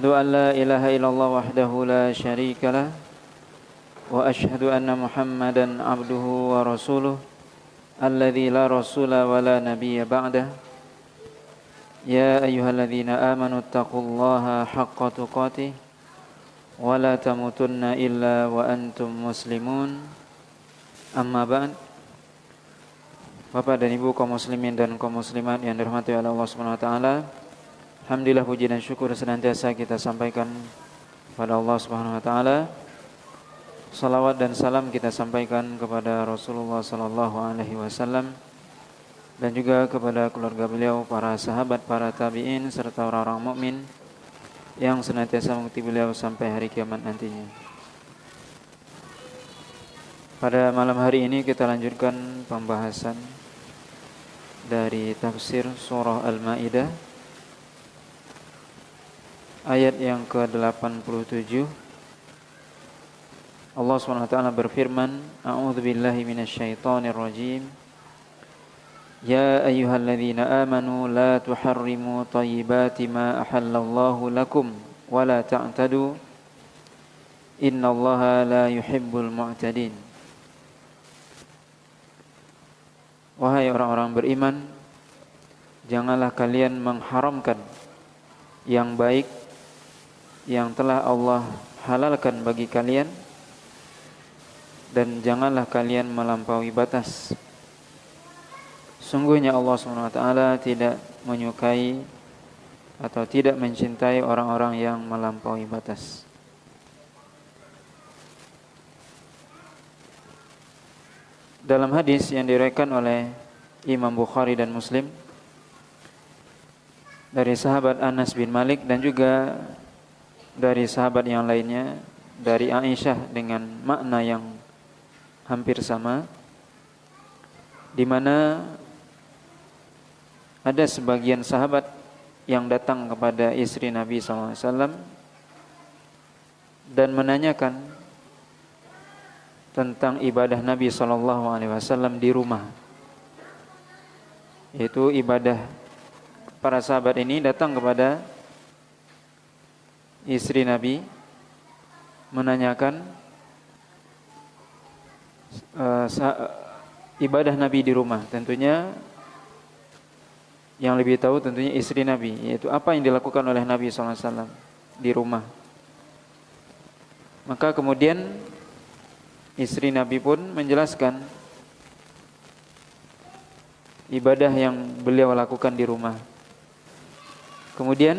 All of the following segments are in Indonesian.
أشهد أن لا إله إلا الله وحده لا شريك له وأشهد أن محمدا عبده ورسوله الذي لا رسول ولا نبي بعده يا أيها الذين آمنوا اتقوا الله حق تقاته ولا تموتن إلا وأنتم مسلمون أما بعد. Bapak dan Ibu kaum muslimin dan kaum muslimat yang dirahmati oleh Allah Subhanahu wa taala. Alhamdulillah, puji dan syukur senantiasa kita sampaikan kepada Allah Subhanahu wa taala. Salawat dan salam kita sampaikan kepada Rasulullah sallallahu alaihi wasallam dan juga kepada keluarga beliau, para sahabat, para tabi'in serta orang-orang mukmin yang senantiasa mengikuti beliau sampai hari kiamat nantinya. Pada malam hari ini kita lanjutkan pembahasan dari tafsir surah Al-Maidah ayat yang ke-87. Allah SWT berfirman, A'udzubillahi minasyaitonir rajim. Ya ayyuhalladzina amanu la tuharrimu thayyibati ma ahallallahu lakum wa la ta'tadu innallaha la yuhibbul mu'tadin. Wahai orang-orang beriman, janganlah kalian mengharamkan yang baik yang telah Allah halalkan bagi kalian, dan janganlah kalian melampaui batas. Sungguhnya Allah SWT tidak menyukai atau tidak mencintai orang-orang yang melampaui batas. Dalam hadis yang diriwayatkan oleh Imam Bukhari dan Muslim dari sahabat Anas bin Malik dan juga dari sahabat yang lainnya dari Aisyah dengan makna yang hampir sama, di mana ada sebagian sahabat yang datang kepada istri Nabi SAW dan menanyakan tentang ibadah Nabi SAW di rumah. Yaitu ibadah, para sahabat ini datang kepada istri Nabi menanyakan ibadah Nabi di rumah. Tentunya yang lebih tahu tentunya istri Nabi, yaitu apa yang dilakukan oleh Nabi SAW di rumah. Maka kemudian istri Nabi pun menjelaskan ibadah yang beliau lakukan di rumah. Kemudian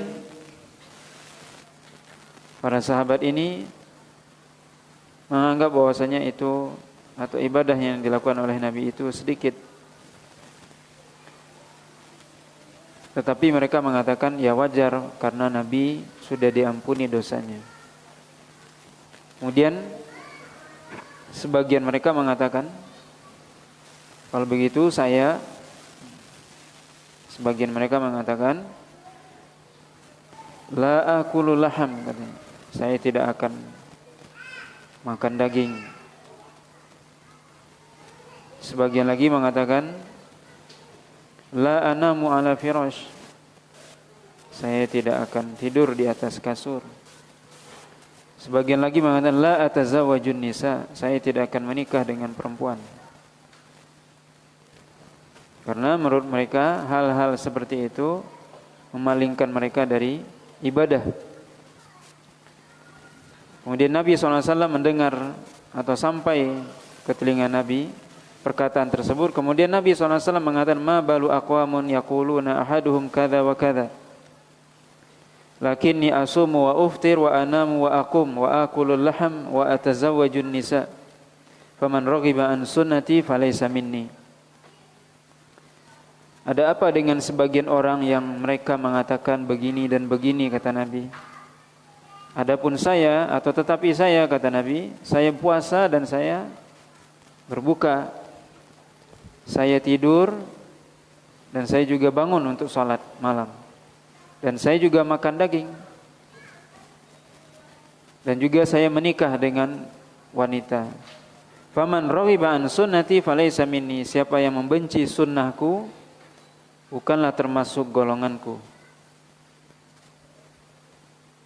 para sahabat ini menganggap bahwasanya itu atau ibadah yang dilakukan oleh Nabi itu sedikit. Tetapi mereka mengatakan ya wajar karena Nabi sudah diampuni dosanya. Kemudian sebagian mereka mengatakan, kalau begitu sebagian mereka mengatakan, la akulu laham, katanya, saya tidak akan makan daging. Sebagian lagi mengatakan, la anamu ala firash, saya tidak akan tidur di atas kasur. Sebagian lagi mengatakan, la atazawwajun nisa, saya tidak akan menikah dengan perempuan. Karena menurut mereka hal-hal seperti itu memalingkan mereka dari ibadah. Kemudian Nabi SAW mendengar atau sampai ke telinga Nabi perkataan tersebut. Kemudian Nabi SAW mengatakan, ma balu aqwamun yaquluna ahaduhum kadza wa kadza, lakinni asumu wa uftir wa anamu wa aqum wa akulul laham wa atazawwajun nisa faman raghiba an sunnati falaysa minni. Ada apa dengan sebagian orang yang mereka mengatakan begini dan begini, kata Nabi. Adapun saya atau tetapi saya, kata Nabi, saya puasa dan saya berbuka, saya tidur dan saya juga bangun untuk salat malam, dan saya juga makan daging, dan juga saya menikah dengan wanita. Faman raghiba an sunnati falaysa minni, siapa yang membenci sunnahku bukanlah termasuk golonganku.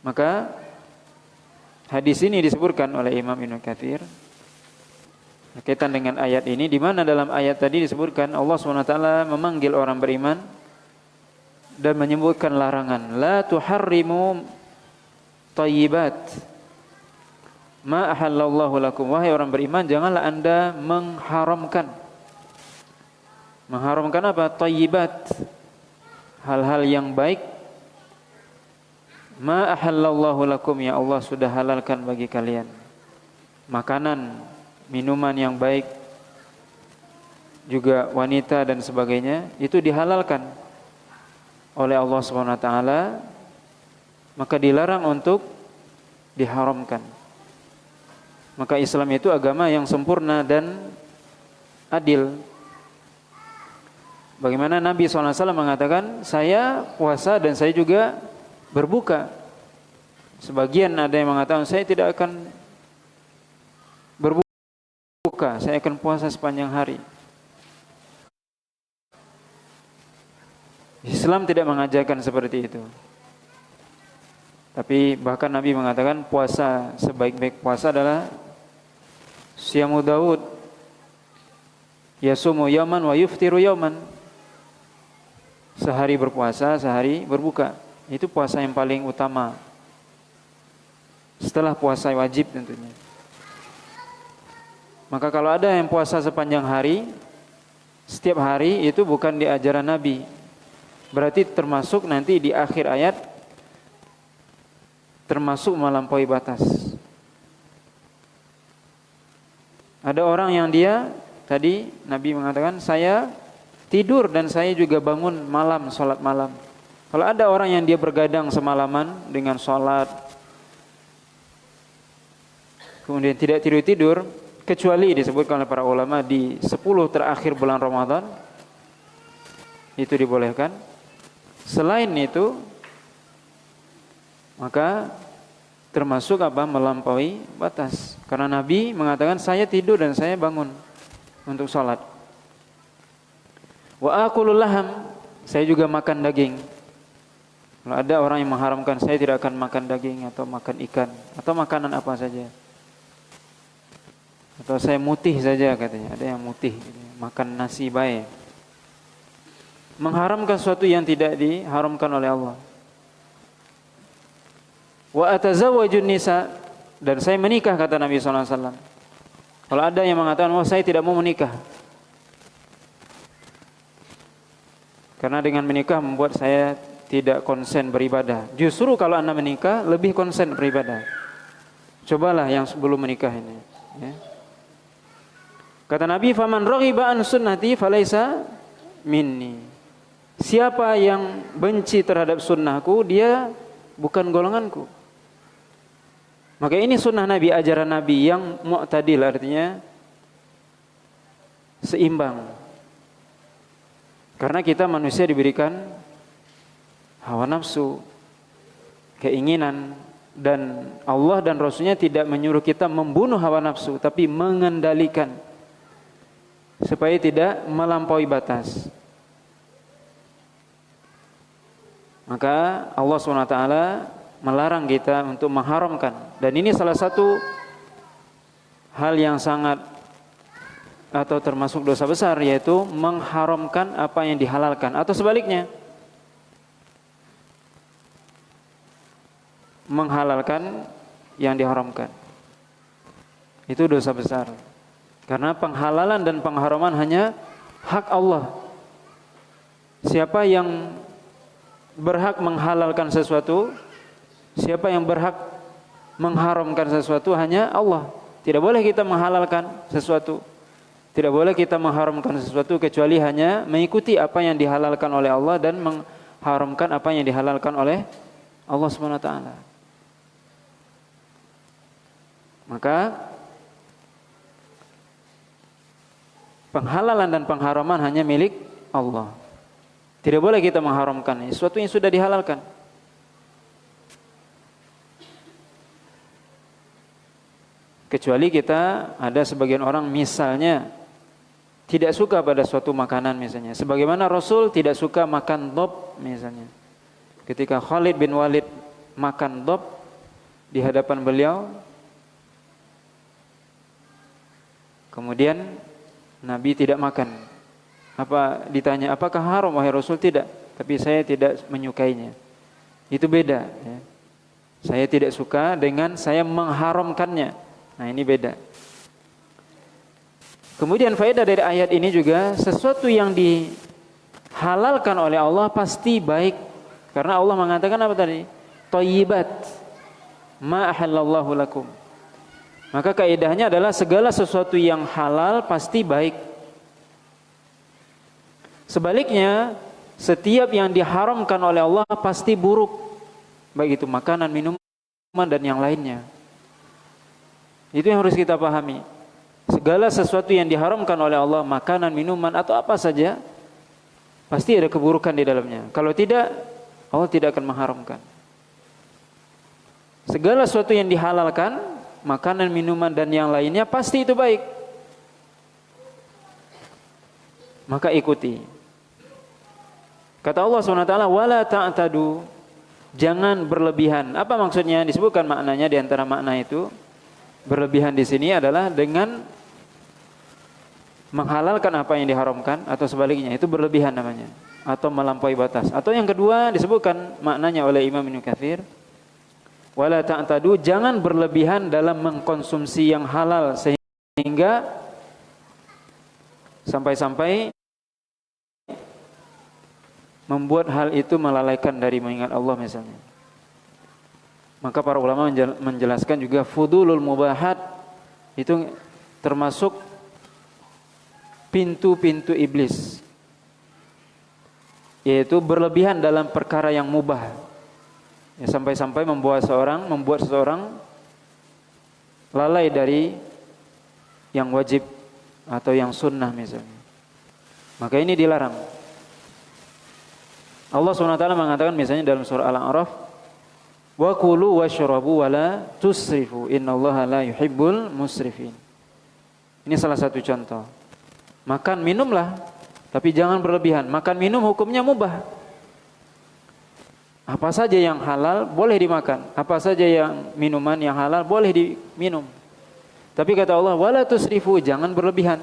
Maka hadis ini disebutkan oleh Imam Ibnu Katsir berkaitan dengan ayat ini, di mana dalam ayat tadi disebutkan Allah SWT memanggil orang beriman dan menyebutkan larangan, la tuharrimu thayyibat ma ahallallahu lakum. Wahai orang beriman, janganlah Anda mengharamkan. Mengharamkan apa? Thayyibat, hal-hal yang baik. Ma ahallallahu lakum, ya Allah sudah halalkan bagi kalian. Makanan, minuman yang baik, juga wanita dan sebagainya, itu dihalalkan oleh Allah SWT, maka dilarang untuk diharamkan. Maka Islam itu agama yang sempurna dan adil. Bagaimana Nabi SAW mengatakan, saya puasa dan saya juga berbuka. Sebagian ada yang mengatakan, saya tidak akan berbuka, saya akan puasa sepanjang hari. Islam tidak mengajarkan seperti itu. Tapi bahkan Nabi mengatakan puasa, sebaik-baik puasa adalah siyamu Daud, yasumu yauman wa yuftiru yauman. Sehari berpuasa, sehari berbuka. Itu puasa yang paling utama setelah puasa wajib tentunya. Maka kalau ada yang puasa sepanjang hari, setiap hari, itu bukan di ajaran Nabi. Berarti termasuk nanti di akhir ayat, termasuk melampaui batas. Ada orang yang dia, tadi Nabi mengatakan, saya tidur dan saya juga bangun malam, sholat malam. Kalau ada orang yang dia bergadang semalaman dengan sholat, kemudian tidak tidur-tidur, kecuali disebutkan oleh para ulama di 10 terakhir bulan Ramadan, itu dibolehkan. Selain itu, maka termasuk apa? Melampaui batas. Karena Nabi mengatakan, saya tidur dan saya bangun untuk sholat. Wa akulul laham, saya juga makan daging. Kalau ada orang yang mengharamkan, saya tidak akan makan daging atau makan ikan atau makanan apa saja. Atau saya mutih saja katanya. Ada yang mutih, makan nasi bae. Mengharamkan sesuatu yang tidak diharamkan oleh Allah. Wa atazawwajun nisa, dan saya menikah kata Nabi SAW. Kalau ada yang mengatakan, oh saya tidak mau menikah, karena dengan menikah membuat saya tidak konsen beribadah. Justru kalau Anda menikah lebih konsen beribadah. Cobalah yang sebelum menikah ini. Ya. Kata Nabi, faman raghiba an sunnati falaisa minni. Siapa yang benci terhadap sunnahku, dia bukan golonganku. Maka ini sunnah Nabi, ajaran Nabi yang mu'tadil, artinya seimbang. Karena kita manusia diberikan hawa nafsu, keinginan, dan Allah dan Rasulnya tidak menyuruh kita membunuh hawa nafsu, tapi mengendalikan supaya tidak melampaui batas. Maka Allah SWT melarang kita untuk mengharamkan. Dan ini salah satu hal yang sangat atau termasuk dosa besar, yaitu mengharamkan apa yang dihalalkan. Atau sebaliknya, menghalalkan yang diharamkan. Itu dosa besar. Karena penghalalan dan pengharaman hanya hak Allah. Siapa yang berhak menghalalkan sesuatu, siapa yang berhak mengharamkan sesuatu, hanya Allah. Tidak boleh kita menghalalkan sesuatu, tidak boleh kita mengharamkan sesuatu kecuali hanya mengikuti apa yang dihalalkan oleh Allah dan mengharamkan apa yang dihalalkan oleh Allah SWT. Maka penghalalan dan pengharaman hanya milik Allah. Tidak boleh kita mengharamkan sesuatu yang sudah dihalalkan. Kecuali kita, ada sebagian orang misalnya tidak suka pada suatu makanan misalnya. Sebagaimana Rasul tidak suka makan dhab misalnya. Ketika Khalid bin Walid makan dhab, di hadapan beliau. Kemudian Nabi tidak makan. Ditanya, apakah haram wahai Rasul? Tidak, tapi saya tidak menyukainya. Itu beda ya. Saya tidak suka dengan saya mengharamkannya. Nah, ini beda. Kemudian faedah dari ayat ini juga, sesuatu yang dihalalkan oleh Allah pasti baik. Karena Allah mengatakan apa tadi? Thayyibat ma ahallallahu lakum. Maka kaidahnya adalah segala sesuatu yang halal pasti baik. Sebaliknya, setiap yang diharamkan oleh Allah pasti buruk. Baik itu makanan, minuman, dan yang lainnya. Itu yang harus kita pahami. Segala sesuatu yang diharamkan oleh Allah, makanan, minuman, atau apa saja, pasti ada keburukan di dalamnya. Kalau tidak, Allah tidak akan mengharamkan. Segala sesuatu yang dihalalkan, makanan, minuman, dan yang lainnya, pasti itu baik. Maka ikuti. Kata Allah SWT, wala ta'tadu, jangan berlebihan. Apa maksudnya? Disebutkan maknanya di antara makna itu. Berlebihan di sini adalah dengan menghalalkan apa yang diharamkan, atau sebaliknya, itu berlebihan namanya, atau melampaui batas. Atau yang kedua disebutkan maknanya oleh Imam Ibnu Katsir, wala ta'tadu, jangan berlebihan dalam mengkonsumsi yang halal sehingga sampai-sampai membuat hal itu melalaikan dari mengingat Allah misalnya. Maka para ulama menjelaskan juga fudulul mubahat itu termasuk pintu-pintu iblis, yaitu berlebihan dalam perkara yang mubah, ya, sampai-sampai membuat seseorang lalai dari yang wajib atau yang sunnah misalnya. Maka ini dilarang. Allah SWT mengatakan misalnya dalam surah Al-A'raf, wa kulu washrabu wa la tusrifu innallaha la yuhibbul musrifin. Ini salah satu contoh. Makan minumlah, tapi jangan berlebihan. Makan minum hukumnya mubah. Apa saja yang halal boleh dimakan, apa saja yang minuman yang halal boleh diminum. Tapi kata Allah, wala tusrifu, jangan berlebihan.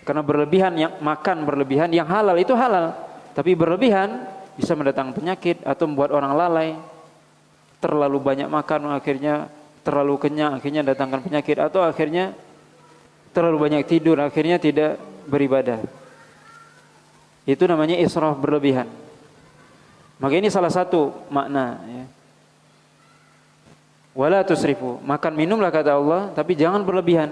Karena berlebihan, yang makan berlebihan, yang halal itu halal, tapi berlebihan bisa mendatangkan penyakit atau membuat orang lalai. Terlalu banyak makan akhirnya terlalu kenyang, akhirnya datangkan penyakit, atau akhirnya terlalu banyak tidur, akhirnya tidak beribadah. Itu namanya israf, berlebihan. Maka ini salah satu makna ya. Wala tusrifu, makan minumlah kata Allah, tapi jangan berlebihan.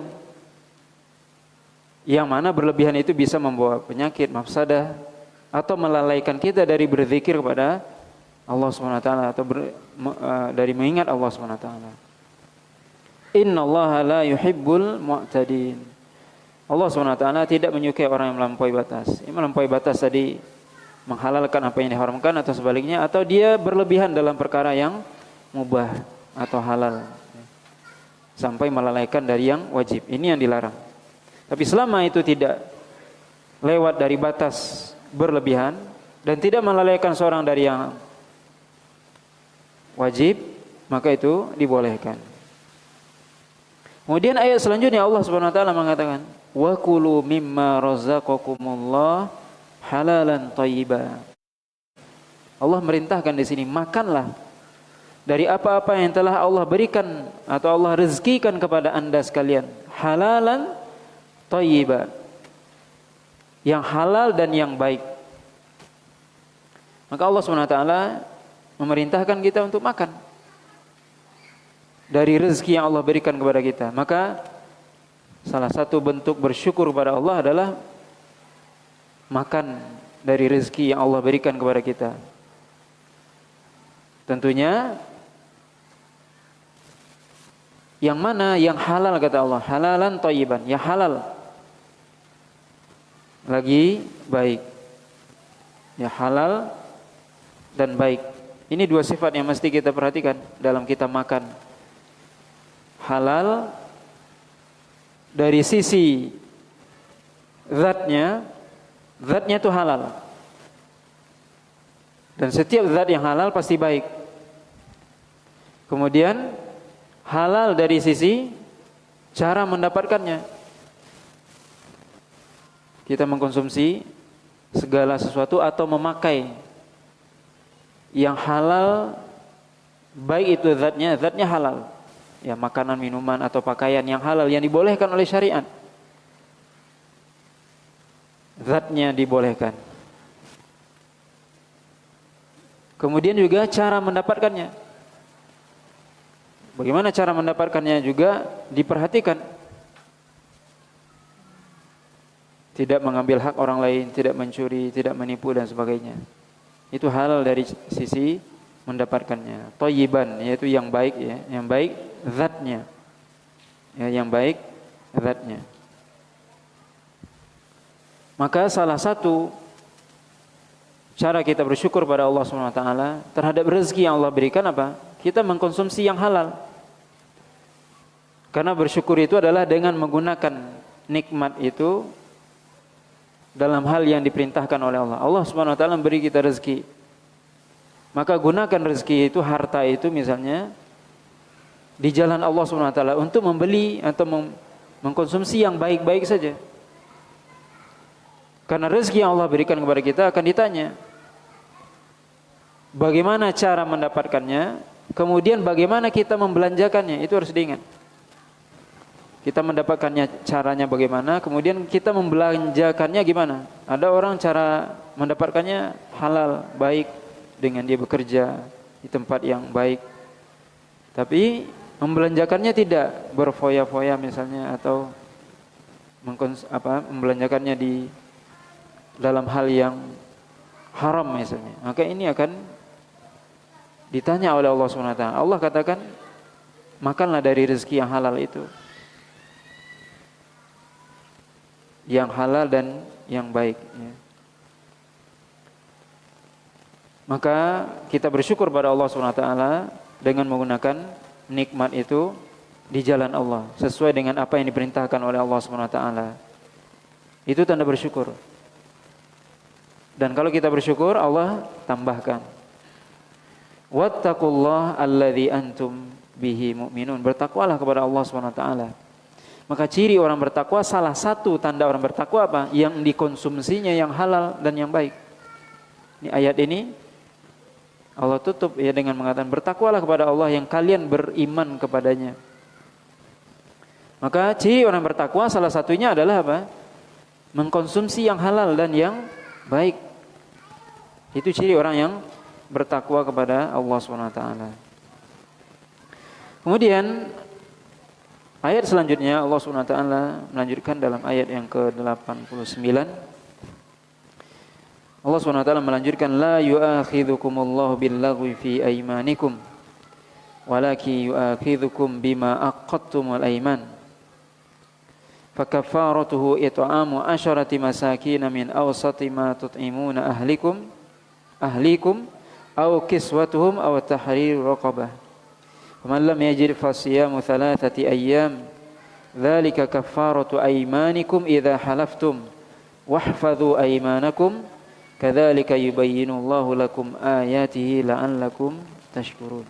Yang mana berlebihan itu bisa membawa penyakit, mafsadah, atau melalaikan kita dari berzikir kepada Allah SWT, atau dari mengingat Allah SWT. Innallaha la yuhibbul mu'tadin. Allah SWT tidak menyukai orang yang melampaui batas. Yang melampaui batas tadi menghalalkan apa yang diharamkan, atau sebaliknya, atau dia berlebihan dalam perkara yang mubah atau halal sampai melalaikan dari yang wajib. Ini yang dilarang. Tapi selama itu tidak lewat dari batas berlebihan dan tidak melalaikan seorang dari yang wajib, maka itu dibolehkan. Kemudian ayat selanjutnya Allah Subhanahu wa taala mengatakan, wa kulu mimma razaqakumullah halalan thayyiba. Allah merintahkan di sini, makanlah dari apa-apa yang telah Allah berikan atau Allah rezekikan kepada anda sekalian, halalan thayyiba, yang halal dan yang baik. Maka Allah SWT memerintahkan kita untuk makan dari rezeki yang Allah berikan kepada kita. Maka salah satu bentuk bersyukur kepada Allah adalah makan dari rezeki yang Allah berikan kepada kita. Tentunya yang mana yang halal kata Allah, halalan thayyiban, yang halal lagi baik, ya, halal dan baik. Ini dua sifat yang mesti kita perhatikan dalam kita makan. Halal dari sisi zatnya itu halal, dan setiap zat yang halal pasti baik. Kemudian halal dari sisi cara mendapatkannya. Kita mengkonsumsi segala sesuatu atau memakai yang halal, baik itu zatnya halal, ya makanan, minuman atau pakaian yang halal yang dibolehkan oleh syariat, zatnya dibolehkan. Kemudian juga cara mendapatkannya. Bagaimana cara mendapatkannya juga diperhatikan. Tidak mengambil hak orang lain, tidak mencuri, tidak menipu dan sebagainya. Itu halal dari sisi mendapatkannya. Thayyiban, yaitu yang baik, ya, yang baik zatnya. Ya, yang baik zatnya. Maka salah satu cara kita bersyukur pada Allah SWT terhadap rezeki yang Allah berikan apa? Kita mengkonsumsi yang halal. Karena bersyukur itu adalah dengan menggunakan nikmat itu dalam hal yang diperintahkan oleh Allah. Allah SWT memberi kita rezeki. Maka gunakan rezeki itu, harta itu misalnya, di jalan Allah SWT untuk membeli atau mengkonsumsi yang baik-baik saja. Karena rezeki yang Allah berikan kepada kita akan ditanya bagaimana cara mendapatkannya, kemudian bagaimana kita membelanjakannya. Itu harus diingat. Kita mendapatkannya caranya bagaimana, kemudian kita membelanjakannya gimana. Ada orang cara mendapatkannya halal, baik, dengan dia bekerja di tempat yang baik. Tapi membelanjakannya tidak berfoya-foya misalnya, atau membelanjakannya di dalam hal yang haram misalnya. Maka ini akan ditanya oleh Allah SWT. Allah katakan, makanlah dari rezeki yang halal itu, yang halal dan yang baik, ya. Maka kita bersyukur pada Allah SWT dengan menggunakan nikmat itu di jalan Allah sesuai dengan apa yang diperintahkan oleh Allah SWT. Itu tanda bersyukur. Dan kalau kita bersyukur, Allah tambahkan, wattaqullah alladzi antum bihi mu'minun. Bertakwalah kepada Allah SWT. Maka ciri orang bertakwa, salah satu tanda orang bertakwa apa? Yang dikonsumsinya yang halal dan yang baik. Ini ayat ini Allah tutup ya dengan mengatakan, bertakwalah kepada Allah yang kalian beriman kepadanya. Maka ciri orang bertakwa salah satunya adalah apa? Mengkonsumsi yang halal dan yang baik. Itu ciri orang yang bertakwa kepada Allah SWT. Kemudian ayat selanjutnya Allah SWT melanjutkan dalam ayat yang ke-89. Allah SWT melanjutkan, la yu'akhidhukumullahu billaghwi fi aymanikum walaki yu'akhidhukum bima aqadtumul ayman. Fakaffaratuhu it'amu 'asharati masakin min awsati ma tut'imuna ahlikum aw kiswatuhum aw tahriru raqabah. Faman lam yajid fasiyamu thalathati ayyam dzalika kaffaratu aymanikum idza halaftum wahfadhu aymanakum kadzalika yubayyinullahu lakum ayatihi la'allakum tashkurun.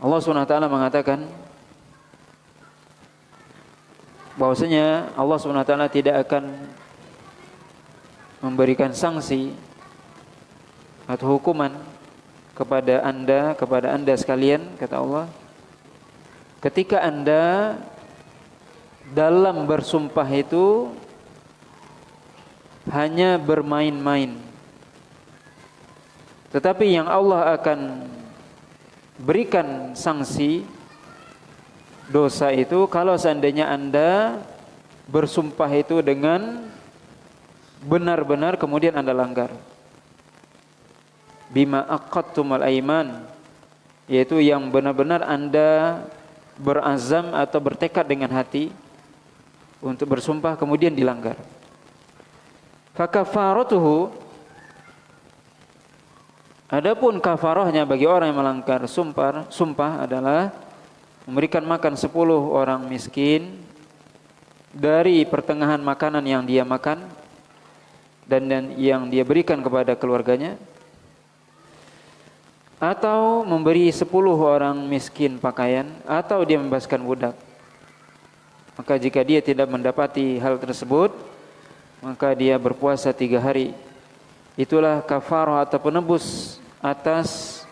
Allah SWT mengatakan bahwasanya Allah SWT tidak akan memberikan sanksi atau hukuman kepada anda sekalian, kata Allah, ketika anda dalam bersumpah itu hanya bermain-main. Tetapi yang Allah akan berikan sanksi dosa itu kalau seandainya anda bersumpah itu dengan benar-benar kemudian anda langgar. Bima aqadtumul aiman, yaitu yang benar-benar anda berazam atau bertekad dengan hati untuk bersumpah kemudian dilanggar. Fakafaratuhu, adapun kafarahnya bagi orang yang melanggar sumpah adalah memberikan makan 10 orang miskin dari pertengahan makanan yang dia makan dan yang dia berikan kepada keluarganya, atau memberi 10 orang miskin pakaian, atau dia membebaskan budak. Maka jika dia tidak mendapati hal tersebut, maka dia berpuasa 3 hari. Itulah kafarah atau penebus atas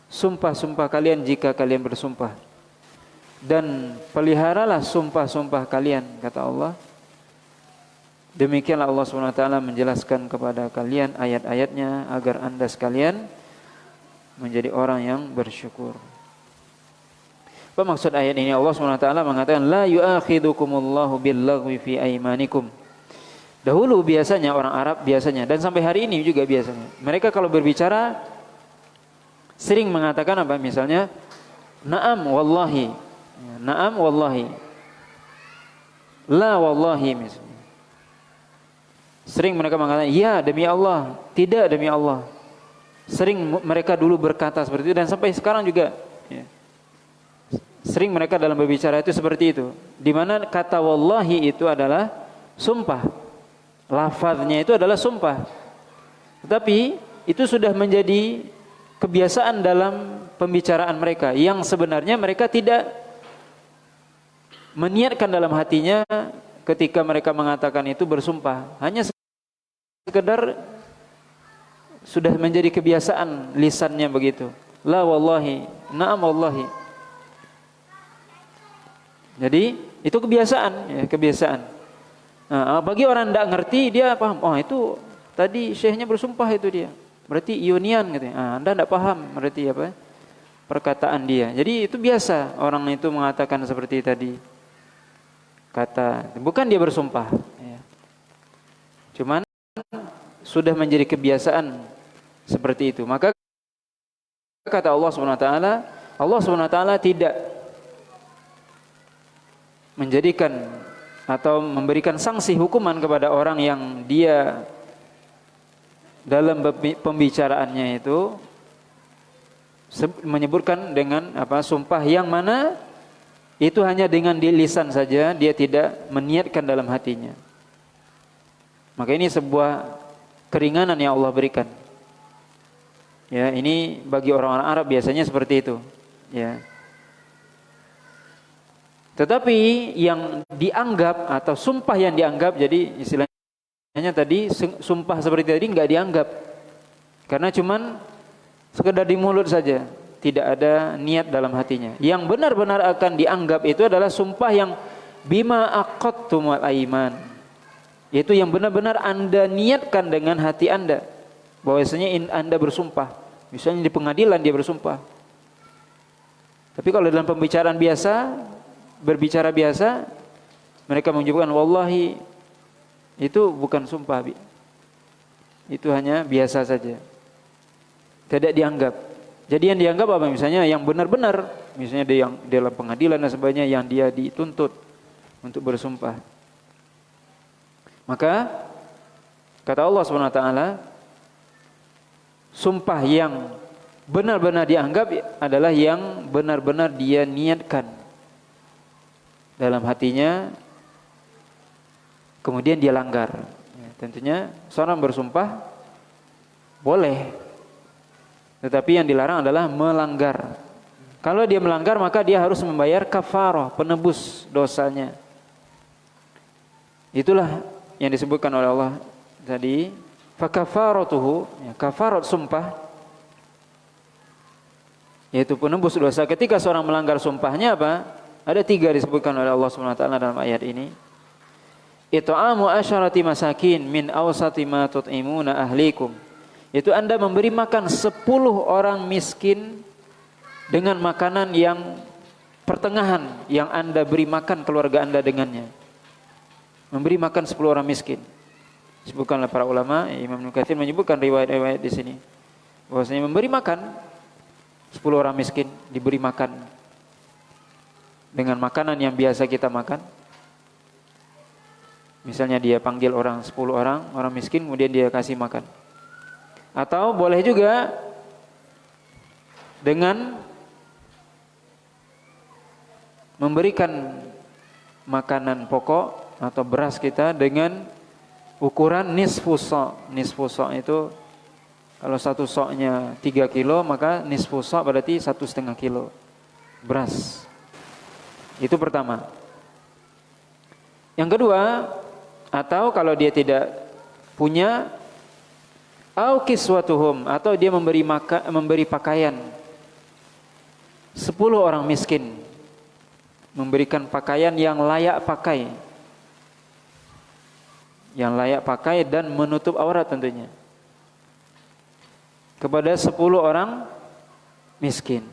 sumpah-sumpah kalian jika kalian bersumpah. Dan peliharalah sumpah-sumpah kalian, kata Allah. Demikianlah Allah SWT menjelaskan kepada kalian ayat-ayatnya agar anda sekalian menjadi orang yang bersyukur. Apa maksud ayat ini? Allah SWT mengatakan la yu'akhidukumullahu billaghwi fi aymanikum. Dahulu biasanya orang Arab biasanya, dan sampai hari ini juga biasanya, mereka kalau berbicara sering mengatakan apa? Misalnya na'am wallahi, na'am wallahi, la wallahi misalnya. Sering mereka mengatakan ya demi Allah, tidak demi Allah. Sering mereka dulu berkata seperti itu, dan sampai sekarang juga ya. Sering mereka dalam berbicara itu seperti itu, di mana kata wallahi itu adalah sumpah, lafaznya itu adalah sumpah. Tetapi itu sudah menjadi kebiasaan dalam pembicaraan mereka, yang sebenarnya mereka tidak meniatkan dalam hatinya ketika mereka mengatakan itu bersumpah. Hanya sekedar sudah menjadi kebiasaan lisannya begitu. La wallahi, na'am wallahi. Jadi itu kebiasaan, ya, kebiasaan. Nah, bagi orang tidak ngerti, dia paham. Oh itu tadi syekhnya bersumpah itu dia. Berarti ionian gitu. Anda tidak paham berarti apa? Perkataan dia. Jadi itu biasa orang itu mengatakan seperti tadi. Kata, bukan dia bersumpah. Ya. Cuman sudah menjadi kebiasaan seperti itu. Maka kata Allah SWT, Allah SWT tidak menjadikan atau memberikan sanksi hukuman kepada orang yang dia dalam pembicaraannya itu menyebutkan dengan apa, sumpah yang mana itu hanya dengan di lisan saja, dia tidak meniatkan dalam hatinya. Maka ini sebuah keringanan yang Allah berikan. Ya, ini bagi orang-orang Arab biasanya seperti itu. Ya. Tetapi yang dianggap atau sumpah yang dianggap, jadi istilahnya tadi sumpah seperti tadi nggak dianggap, karena cuman sekedar di mulut saja, tidak ada niat dalam hatinya. Yang benar-benar akan dianggap itu adalah sumpah yang bima aqadtumul aiman, yaitu yang benar-benar Anda niatkan dengan hati Anda, bahwasanya Anda bersumpah. Misalnya di pengadilan dia bersumpah. Tapi kalau dalam pembicaraan biasa, berbicara biasa, mereka menyebutkan wallahi, itu bukan sumpah, itu hanya biasa saja, tidak dianggap. Jadi yang dianggap apa? Misalnya yang benar-benar, misalnya dia yang dalam pengadilan dan sebagainya, yang dia dituntut untuk bersumpah. Maka kata Allah SWT, sumpah yang benar-benar dianggap adalah yang benar-benar dia niatkan dalam hatinya, kemudian dia langgar. Ya, tentunya seorang bersumpah boleh, tetapi yang dilarang adalah melanggar. Kalau dia melanggar, maka dia harus membayar kafarah, penebus dosanya. Itulah yang disebutkan oleh Allah tadi, fakafaratuhu, ya, kafarat sumpah, yaitu penebus dosa. Ketika seorang melanggar sumpahnya apa? Ada 3 disebutkan oleh Allah SWT dalam ayat ini. It'amu asyarati masakin min awsati ma tut'imuna ahlikum. Itu Anda memberi makan 10 orang miskin dengan makanan yang pertengahan yang Anda beri makan keluarga Anda dengannya. Memberi makan 10 orang miskin. Disebutkanlah para ulama, Imam Ibnu Katsir menyebutkan riwayat-riwayat di sini, bahwasanya memberi makan 10 orang miskin, diberi makan dengan makanan yang biasa kita makan. Misalnya dia panggil orang 10 orang miskin, kemudian dia kasih makan. Atau boleh juga dengan memberikan makanan pokok atau beras kita dengan ukuran nisfu sa'. Nisfu sa' itu Kalau satu soknya 3 kilo, maka nisfu sok berarti 1,5 kilo beras. Itu pertama. Yang kedua, atau kalau dia tidak punya, au kiswatuhum, atau dia memberi pakaian 10 orang miskin, memberikan pakaian yang layak pakai, dan menutup aurat tentunya, kepada 10 orang miskin.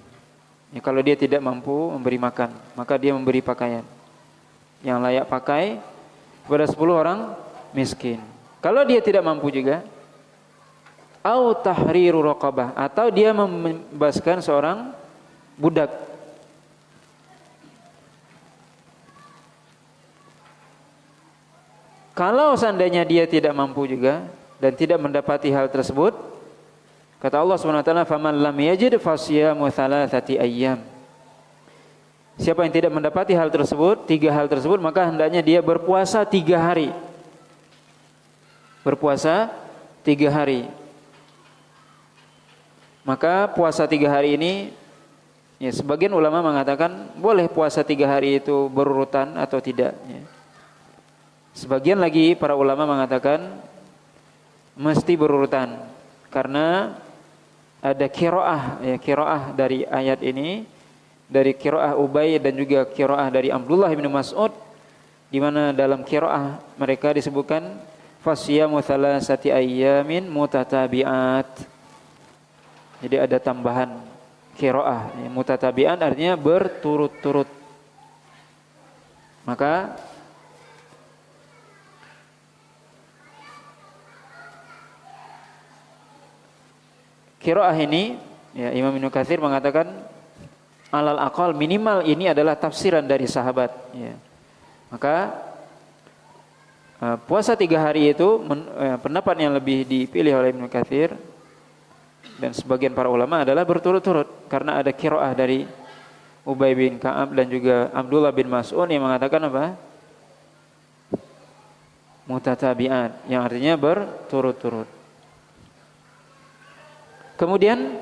Ya, kalau dia tidak mampu memberi makan, maka dia memberi pakaian yang layak pakai kepada 10 orang miskin. Kalau dia tidak mampu juga, au tahriru raqabah, atau dia membebaskan seorang budak. Kalau seandainya dia tidak mampu juga dan tidak mendapati hal tersebut, kata Allah Subhanahu wa taala, "Faman lam yajid fasyamu thalathati ayyam." Siapa yang tidak mendapati hal tersebut, 3 hal tersebut, maka hendaknya dia berpuasa 3 hari. Berpuasa 3 hari. Maka puasa 3 hari ini, ya, sebagian ulama mengatakan boleh puasa 3 hari itu berurutan atau tidak. Ya. Sebagian lagi para ulama mengatakan mesti berurutan, karena ada qiraah, ya, qiraah dari ayat ini, dari qiraah Ubay dan juga qiraah dari Abdullah bin Mas'ud, di mana dalam qiraah mereka disebutkan fasyamu thalathati ayyamin mutatabi'at. Jadi ada tambahan qiraah, ya, mutatabi'at artinya berturut-turut. Maka qiraah ini, ya, Imam Ibnu Katsir mengatakan alal aqal minimal ini adalah tafsiran dari sahabat. Ya. Maka puasa 3 hari itu pendapat yang lebih dipilih oleh Ibnu Katsir dan sebagian para ulama adalah berturut-turut, karena ada qiraah dari Ubay bin Ka'ab dan juga Abdullah bin Mas'ud yang mengatakan apa? Mutatabi'at, yang artinya berturut-turut. Kemudian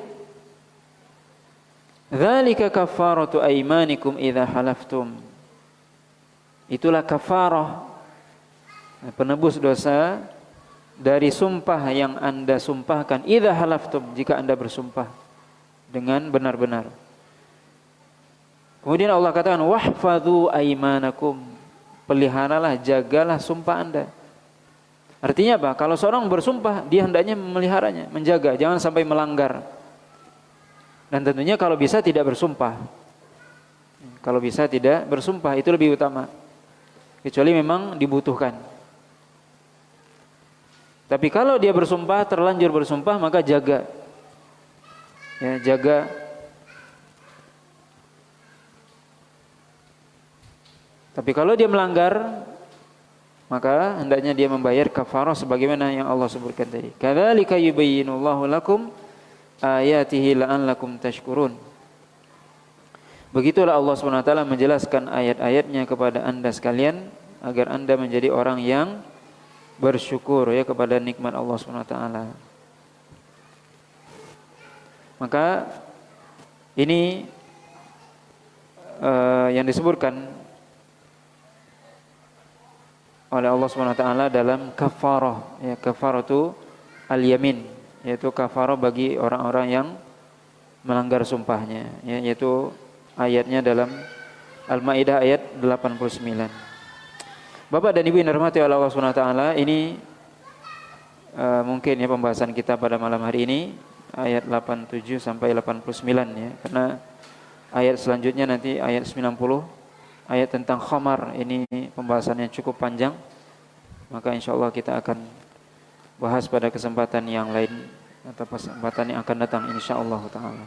dzalika kafaratu aymanikum idza halaftum. Itulah kafarah, penebus dosa dari sumpah yang Anda sumpahkan, idza halaftum, jika Anda bersumpah dengan benar-benar. Kemudian Allah katakan wahfadzu aymanakum, peliharalah, jagalah sumpah Anda. Artinya apa? Kalau seorang bersumpah, dia hendaknya memeliharanya, menjaga, jangan sampai melanggar. Dan tentunya kalau bisa tidak bersumpah. Kalau bisa tidak bersumpah, itu lebih utama. Kecuali memang dibutuhkan. Tapi kalau dia bersumpah, terlanjur bersumpah, maka jaga. Ya, jaga. Tapi kalau dia melanggar, maka hendaknya dia membayar kafarah sebagaimana yang Allah sebutkan tadi. Kadzalika yubayyinullahu lakum ayatihi la'allakum tashkurun. Begitulah Allah SWT menjelaskan ayat-ayatnya kepada Anda sekalian agar Anda menjadi orang yang bersyukur, ya, kepada nikmat Allah SWT. Maka ini yang disebutkan oleh Allah SWT dalam kafarah, ya, kafaratu al-yamin, yaitu kafarah bagi orang-orang yang melanggar sumpahnya, ya, yaitu ayatnya dalam Al-Maidah ayat 89. Bapak dan Ibu yang dirahmati oleh Allah SWT, ini mungkin ya pembahasan kita pada malam hari ini ayat 87 sampai 89, ya, karena ayat selanjutnya nanti ayat 90, ayat tentang khamar, ini pembahasannya cukup panjang, maka insyaallah kita akan bahas pada kesempatan yang lain atau kesempatan yang akan datang insyaallah taala.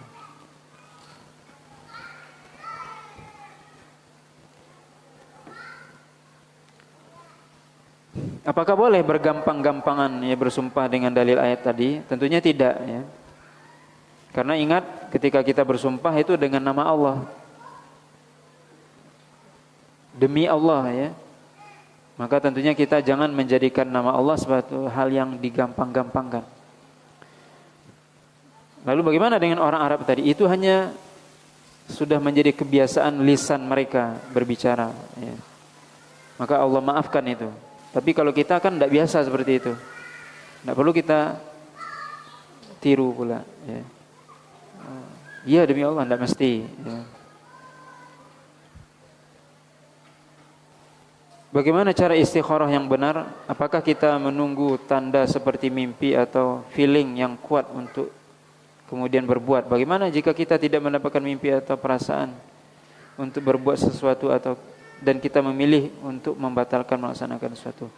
Apakah boleh bergampang-gampangan, ya, bersumpah dengan dalil ayat tadi? Tentunya tidak, ya. Karena ingat, ketika kita bersumpah itu dengan nama Allah, demi Allah, ya, maka tentunya kita jangan menjadikan nama Allah sebagai hal yang digampang-gampangkan. Lalu bagaimana dengan orang Arab tadi? Itu hanya sudah menjadi kebiasaan lisan mereka berbicara, ya. Maka Allah maafkan itu. Tapi kalau kita kan tidak biasa seperti itu, tidak perlu kita tiru pula, ya. Iya demi Allah, tidak mesti, ya. Bagaimana cara istikharah yang benar? Apakah kita menunggu tanda seperti mimpi atau feeling yang kuat untuk kemudian berbuat? Bagaimana jika kita tidak mendapatkan mimpi atau perasaan untuk berbuat sesuatu dan kita memilih untuk membatalkan melaksanakan sesuatu?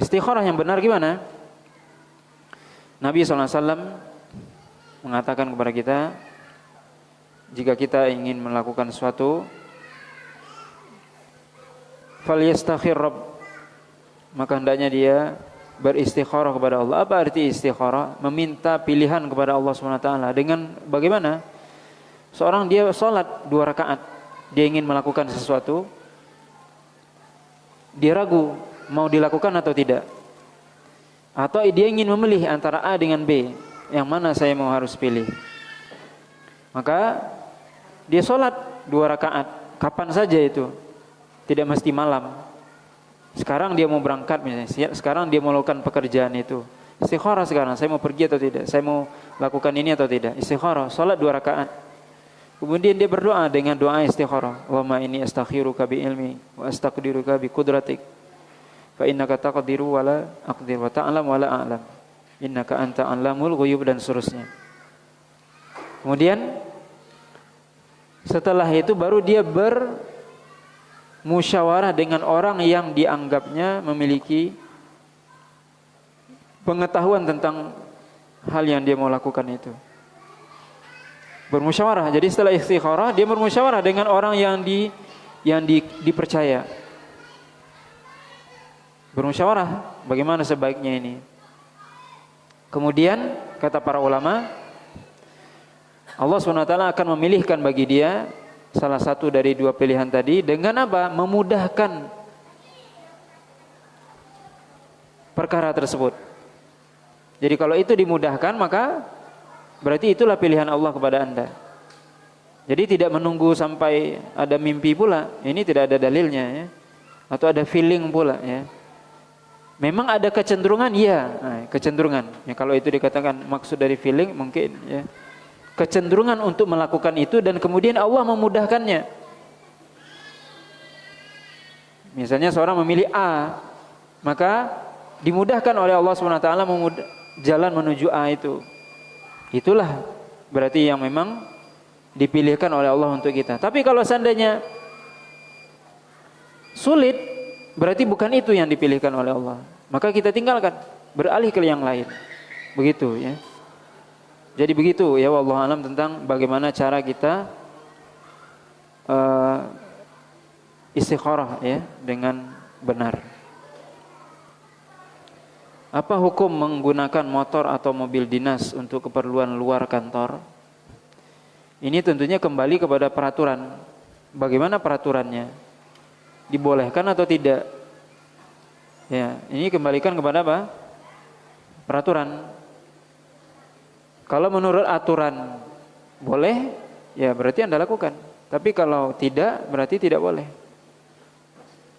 Istikharah yang benar gimana? Nabi SAW mengatakan kepada kita, jika kita ingin melakukan sesuatu, falyastakhir Rabb, maka hendaknya dia beristikharah kepada Allah. Apa arti istikharah? Meminta pilihan kepada Allah SWT. Dengan bagaimana? Seorang dia sholat 2 rakaat, dia ingin melakukan sesuatu, dia ragu mau dilakukan atau tidak, atau dia ingin memilih antara A dengan B, yang mana saya mau harus pilih. Maka dia sholat 2 rakaat, kapan saja itu, tidak mesti malam. Sekarang dia mau berangkat misalnya, sekarang dia mau melakukan pekerjaan itu, istikharah sekarang, saya mau pergi atau tidak, saya mau lakukan ini atau tidak, istikharah, salat 2 rakaat. Kemudian dia berdoa dengan doa istikharah, Allahumma inni astakhiruka bi ilmi wa astaqdiruka bi qudratik fa innaka taqdiru wa la aqdir wa ta'lam wa la a'lam innaka anta alamul ghuyub, dan seterusnya. Kemudian setelah itu baru dia musyawarah dengan orang yang dianggapnya memiliki pengetahuan tentang hal yang dia mau lakukan itu. Bermusyawarah. Jadi setelah istikharah dia bermusyawarah dengan orang yang dipercaya. Bermusyawarah bagaimana sebaiknya ini. Kemudian kata para ulama, Allah SWT akan memilihkan bagi dia salah satu dari 2 pilihan tadi dengan apa? Memudahkan perkara tersebut. Jadi kalau itu dimudahkan, maka berarti itulah pilihan Allah kepada Anda. Jadi tidak menunggu sampai ada mimpi pula. Ini tidak ada dalilnya, ya. Atau ada feeling pula, ya. Memang ada kecenderungan, iya. Nah, kecenderungan. Ya, kalau itu dikatakan maksud dari feeling mungkin, ya. Kecenderungan untuk melakukan itu dan kemudian Allah memudahkannya. Misalnya seorang memilih A, maka dimudahkan oleh Allah SWT jalan menuju A itu. Itulah berarti yang memang dipilihkan oleh Allah untuk kita. Tapi kalau seandainya sulit, berarti bukan itu yang dipilihkan oleh Allah. Maka kita tinggalkan, beralih ke yang lain. Begitu, ya. Jadi begitu, ya, wallahu alam, tentang bagaimana cara kita istikharah, ya, dengan benar. Apa hukum menggunakan motor atau mobil dinas untuk keperluan luar kantor? Ini tentunya kembali kepada peraturan. Bagaimana peraturannya? Dibolehkan atau tidak? Ya, ini kembalikan kepada apa? Peraturan. Kalau menurut aturan boleh, ya berarti Anda lakukan. Tapi kalau tidak, berarti tidak boleh.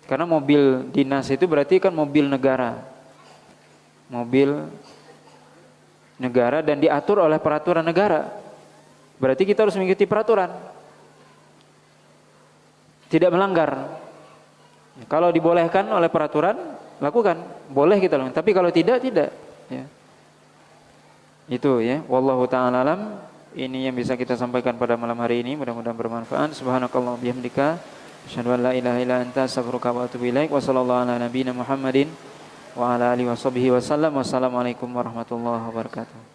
Karena mobil dinas itu berarti kan mobil negara. Mobil negara dan diatur oleh peraturan negara. Berarti kita harus mengikuti peraturan. Tidak melanggar. Kalau dibolehkan oleh peraturan, lakukan. Boleh kita lakukan. Tapi kalau tidak, tidak. Ya. Itu, ya, wallahu ta'ala alam. Ini yang bisa kita sampaikan pada malam hari ini, mudah-mudahan bermanfaat. Subhanakallah bihamdika asyhadu an la ilaha illa anta astaghfiruka wa atubu ilaik. Wa sallallahu ala nabiyyina Muhammadin wa ala alihi washabbihi wasallam. Wassalamualaikum warahmatullahi wabarakatuh.